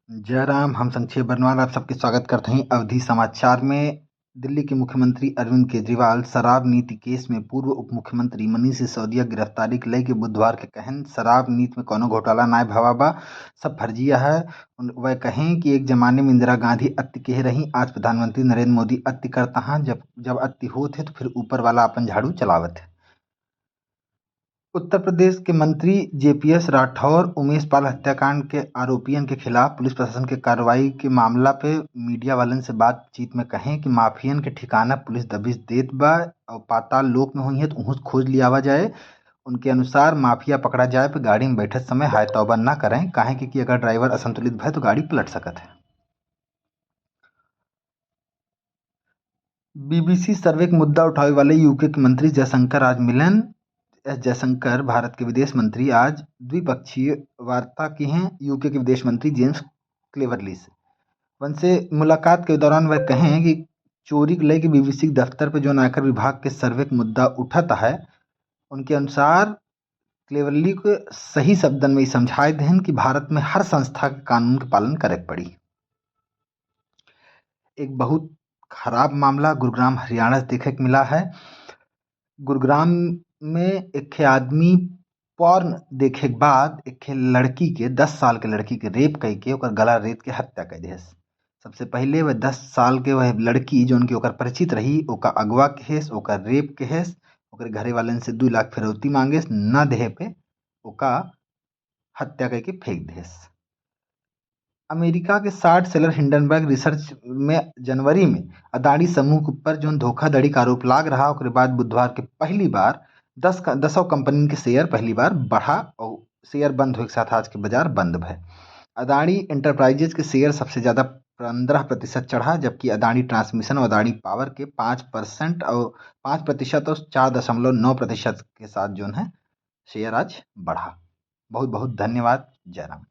जयराम, हम संक्षेप बरनवाल आप सबके स्वागत करते हैं अवधि समाचार में। दिल्ली के मुख्यमंत्री अरविंद केजरीवाल शराब नीति केस में पूर्व उप मुख्यमंत्री मनीष सिसोदिया गिरफ्तारी के लेके बुधवार के कहन शराब नीति में कोनो घोटाला नाय भवा बा, सब फर्जिया है। वह कहें कि एक जमाने में इंदिरा गांधी अति कह रही, आज प्रधानमंत्री नरेंद्र मोदी अति करता है। जब अति होते तो फिर ऊपर वाला अपन झाड़ू चलावत है। उत्तर प्रदेश के मंत्री जेपीएस राठौर उमेश पाल हत्याकांड के आरोपियन के खिलाफ पुलिस प्रशासन के कार्रवाई के मामला पे मीडिया वालन से बातचीत में कहें कि माफियन के ठिकाना पुलिस दबिश देत बा और पाताल लोक में हुई है तो उहुं खोज लियावा जाए। उनके अनुसार माफिया पकड़ा जाए पे गाड़ी में बैठे समय हाय तौबा न करें, काहे कि अगर ड्राइवर असंतुलित भय तो गाड़ी पलट सकत है। बीबीसी सर्वे के मुद्दा उठावे वाले यूके के मंत्री जयशंकर आज मिलन। एस जयशंकर भारत के विदेश मंत्री आज द्विपक्षीय वार्ता की हैं यूके के विदेश मंत्री जेम्स क्लेवरली से। उनसे मुलाकात के दौरान वह कहें कि चोरी को लेकर बीबीसी के दफ्तर पर जो आयकर विभाग के सर्वे का मुद्दा उठता है, उनके अनुसार क्लेवरली को सही शब्दन में समझाए दें कि भारत में हर संस्था के कानून का पालन करे पड़ी। एक बहुत खराब मामला गुरुग्राम हरियाणा से देखे को मिला है। गुरुग्राम में एक आदमी पॉर्न देखे के बाद एक लड़की के 10 साल के लड़की के रेप कई के ओकर गला रेत के हत्या कर दिए। सबसे पहले वह 10 साल के वह लड़की जो उनकी ओकर परिचित रही ओका अगवा केस ओकर रेप केस ओकर घरे वालन से 2 लाख फिरौती मांगे न देहे पे ओका हत्या करके फेंक देस। अमेरिका के शार्ट सेलर हिंडनबर्ग रिसर्च में जनवरी में अदानी समूह के ऊपर जो धोखाधड़ी का आरोप लाग रहा, उसके बाद बुधवार के पहली बार 10 कंपनी के शेयर पहली बार बढ़ा और शेयर बंद होने के साथ आज के बाजार बंद भय। अदानी एंटरप्राइजेज के शेयर सबसे ज़्यादा 15% चढ़ा, जबकि अदानी ट्रांसमिशन और अदानी पावर के 5% और 5% और 4.9% के साथ जो है शेयर आज बढ़ा। बहुत बहुत धन्यवाद। जयराम।